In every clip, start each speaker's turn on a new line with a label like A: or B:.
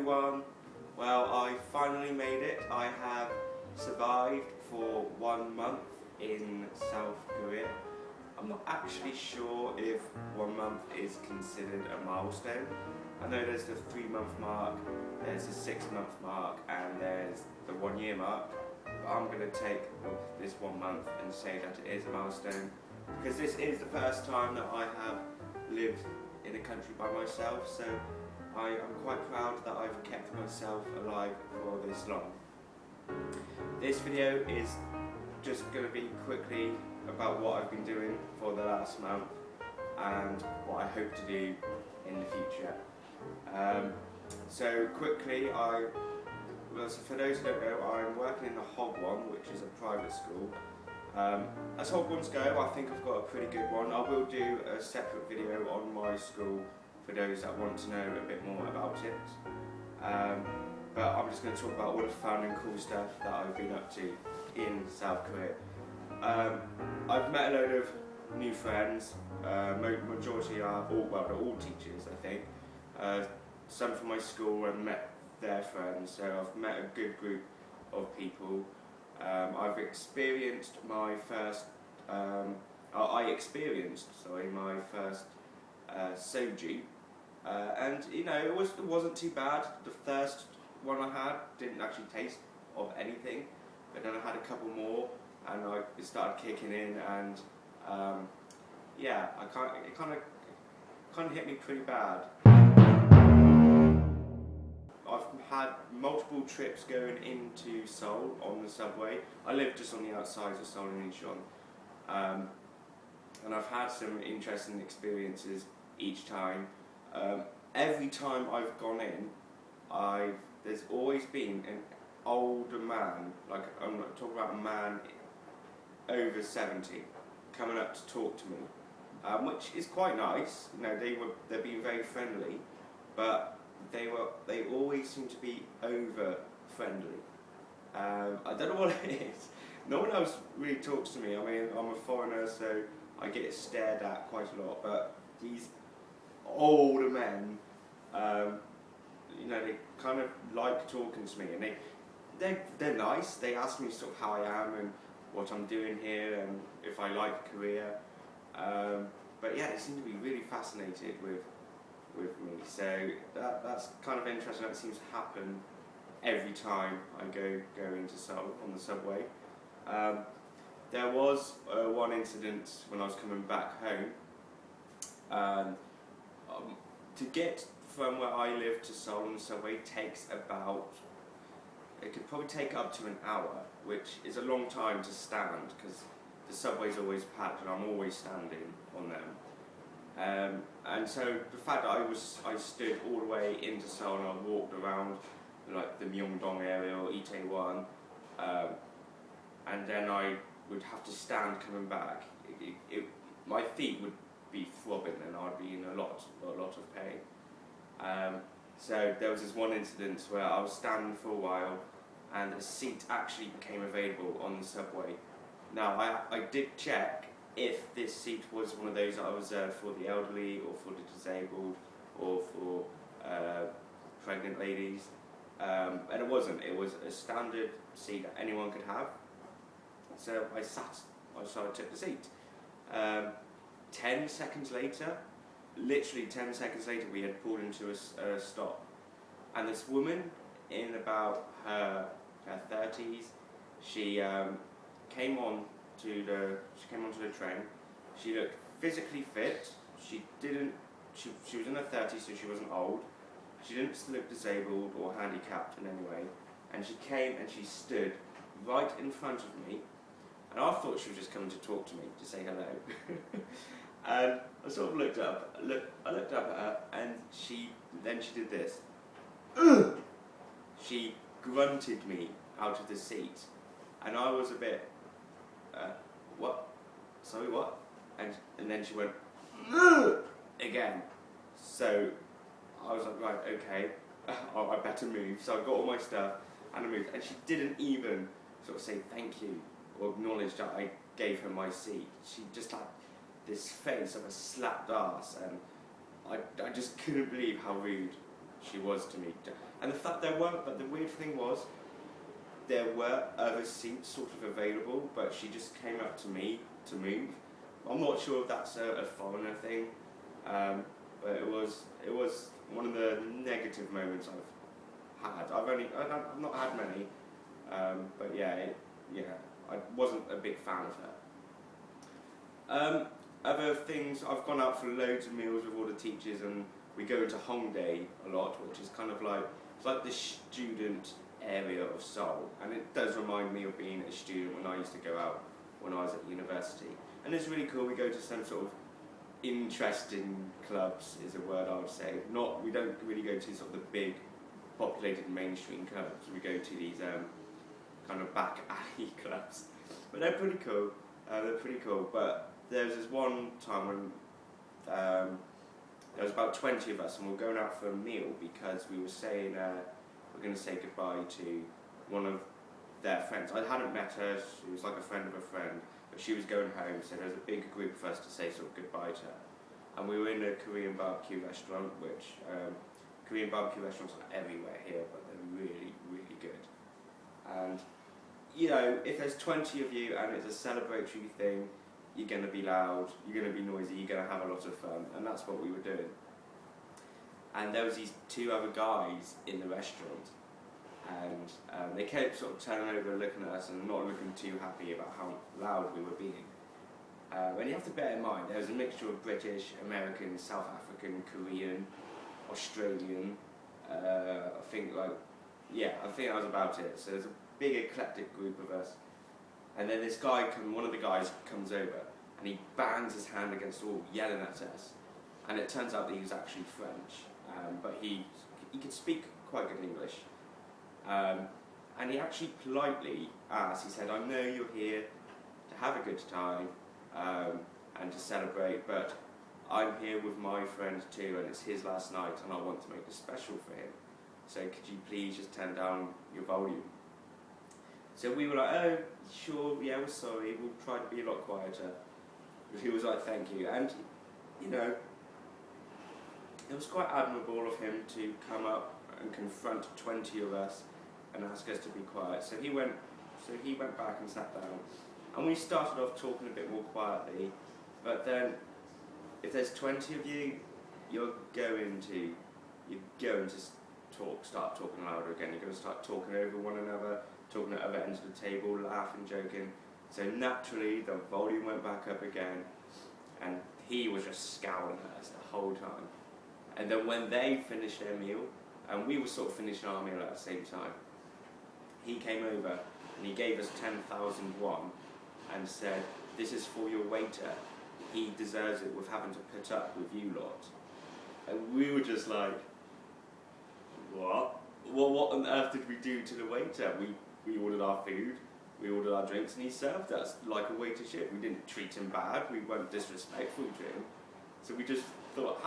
A: everyone. Well, I finally made it. I have survived for 1 month in South Korea. I'm not actually sure if 1 month is considered a milestone. I know there's the 3-month mark, there's the 6-month mark, and there's the 1-year mark. But I'm going to take this 1 month and say that it is a milestone, because this is the first time that I have lived in a country by myself, so I am quite proud that I've kept myself alive for this long. This video is just going to be quickly about what I've been doing for the last month and what I hope to do in the future. So quickly, for those who don't know, I'm working in the Hog1, which is a private school. As Hog1s go, I think I've got a pretty good one. I will do a separate video on my school for those that want to know a bit more about it. But I'm just going to talk about all the fun and cool stuff that I've been up to in South Korea. I've met a load of new friends. Majority are they're all teachers, I think. Some from my school and met their friends, so I've met a good group of people. I've experienced my first, my first soju, and you know, it wasn't too bad. The first one I had didn't actually taste of anything, but then I had a couple more, and it started kicking in, and yeah, it kind of hit me pretty bad. I've had multiple trips going into Seoul on the subway. I live just on the outsides of Seoul and Incheon, and I've had some interesting experiences each time. Every time I've gone in, there's always been an older man, like I'm not talking about a man over 70, coming up to talk to me, which is quite nice. You know, they're being very friendly, but they always seem to be over friendly. I don't know what it is. No one else really talks to me. I mean, I'm a foreigner, so I get stared at quite a lot. But these older men, you know, they kind of like talking to me, and they're nice. They ask me sort of how I am and what I'm doing here, and if I like Korea. But yeah, they seem to be really fascinated with me, so that's kind of interesting. That seems to happen every time I go into Seoul on the subway. There was one incident when I was coming back home. To get from where I live to Seoul on the subway takes it could probably take up to an hour, which is a long time to stand because the subway's always packed and I'm always standing on them. And so the fact that I stood all the way into Seoul and I walked around like the Myeongdong area or Itaewon, and then I would have to stand coming back. My feet would be throbbing and I'd be in a lot of pain. So there was this one incident where I was standing for a while and a seat actually became available on the subway. Now I did check if this seat was one of those that I reserved for the elderly or for the disabled or for pregnant ladies, and it wasn't. It was a standard seat that anyone could have. So I took the seat. 10 seconds later, literally 10 seconds later, we had pulled into a stop, and this woman in about her 30s, she came onto the train. She looked physically fit. She was in her 30s, so she wasn't old. She didn't look disabled or handicapped in any way. And she came and she stood right in front of me. And I thought she was just coming to talk to me, to say hello. And I sort of looked up at her, and she did this. She grunted me out of the seat, and I was a bit, what? Sorry, what? And then she went, again. So I was like, right, okay, I better move. So I got all my stuff and I moved, and she didn't even sort of say thank you or acknowledge that I gave her my seat. She just had this face of a slapped ass, and I just couldn't believe how rude She was to me. And the fact but the weird thing was, there were other seats sort of available, but she just came up to me to move. I'm not sure if that's a foreigner thing, but it was one of the negative moments I've had. I've not had many, but yeah, I wasn't a big fan of her. Other things, I've gone out for loads of meals with all the teachers, and we go into Hongdae a lot, which is kind of like, it's like the student area of Seoul, and it does remind me of being a student when I used to go out when I was at university. And it's really cool. We go to some sort of interesting clubs, is a word I would say. We don't really go to sort of the big populated mainstream clubs. We go to these kind of back alley clubs, but they're pretty cool. But there's this one time when there was about 20 of us, and we were going out for a meal because we were saying we're going to say goodbye to one of their friends. I hadn't met her. She was like a friend of a friend, but she was going home, so there was a big group of us to say sort of goodbye to her. And we were in a Korean barbecue restaurant, which Korean barbecue restaurants are everywhere here, but they're really, really good. And you know, if there's 20 of you and it's a celebratory thing, you're going to be loud, you're going to be noisy, you're going to have a lot of fun, and that's what we were doing. And there was these two other guys in the restaurant, and they kept sort of turning over and looking at us and not looking too happy about how loud we were being. And you have to bear in mind, there was a mixture of British, American, South African, Korean, Australian, I think that was about it. So there's a big eclectic group of us. And then this guy, one of the guys comes over, and he bangs his hand against the wall, yelling at us. And it turns out that he was actually French, but he could speak quite good English. And he actually politely asked, he said, I know you're here to have a good time and to celebrate, but I'm here with my friend too, and it's his last night, and I want to make it special for him. So could you please just turn down your volume? So we were like, oh, sure, yeah, we're sorry, we'll try to be a lot quieter. He was like, thank you. And, you know, it was quite admirable of him to come up and confront 20 of us and ask us to be quiet. So he went back and sat down. And we started off talking a bit more quietly, but then if there's 20 of you, you're going to start talking louder again. You're going to start talking over one another, talking at other ends of the table, laughing, joking. So naturally, the volume went back up again, and he was just scowling at us the whole time. And then when they finished their meal, and we were sort of finishing our meal at the same time, he came over and he gave us 10,000 won and said, this is for your waiter. He deserves it with having to put up with you lot. And we were just like, what? Well, what on earth did we do to the waiter? We ordered our food, we ordered our drinks, and he served us like a waiter should. We didn't treat him bad, we weren't disrespectful to him. So we just thought,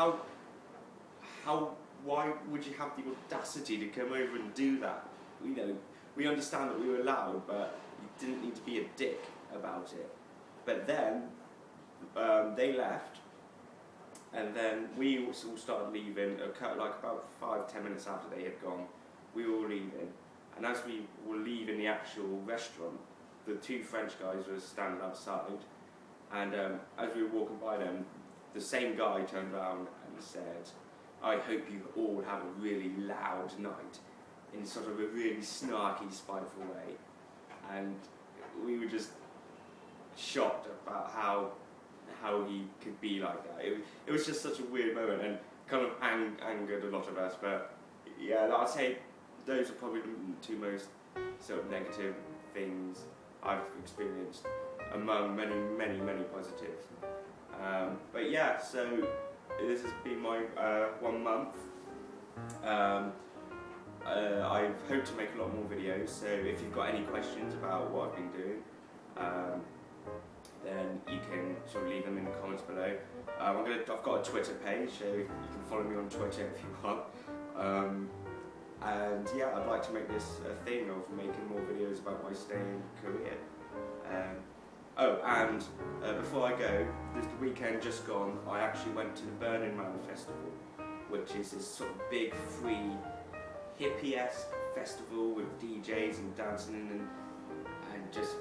A: why would you have the audacity to come over and do that? You know, we understand that we were loud, but you didn't need to be a dick about it. But then, they left, and then we all started leaving, like about 5-10 minutes after they had gone. We were all leaving, and as we were leaving the actual restaurant, the two French guys were standing outside, and as we were walking by them, the same guy turned around and said, I hope you all have a really loud night, in sort of a really snarky, spiteful way. And we were just shocked about how he could be like that. It was just such a weird moment, and kind of angered a lot of us. But yeah, I'd say those are probably the two most sort of negative things I've experienced, among many, many, many positives. But yeah, so this has been my 1 month. I hope to make a lot more videos, so if you've got any questions about what I've been doing, then you can sort of leave them in the comments below. I've got a Twitter page, so you can follow me on Twitter if you want. And yeah, I'd like to make this a thing of making more videos about my stay in Korea. Before I go, this weekend just gone, I actually went to the Burning Man Festival, which is this sort of big, free, hippie-esque festival with DJs and dancing and just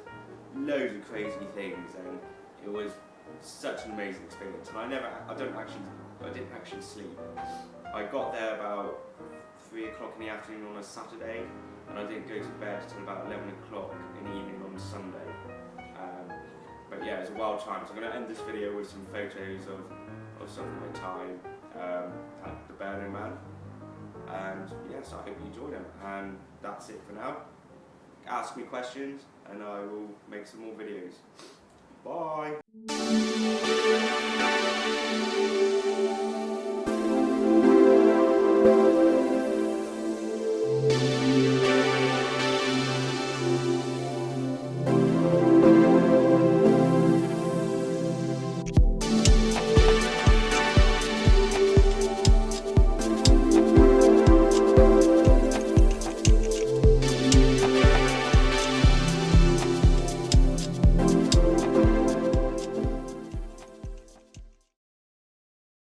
A: loads of crazy things, and it was such an amazing experience. And I didn't actually sleep. I got there about 3 o'clock in the afternoon on a Saturday, and I didn't go to bed until about 11 o'clock in the evening on Sunday. But yeah, it was a wild time. So I'm going to end this video with some photos of some of my time at the Burning Man. And yes, I hope you enjoyed them. And that's it for now. Ask me questions and I will make some more videos. Bye!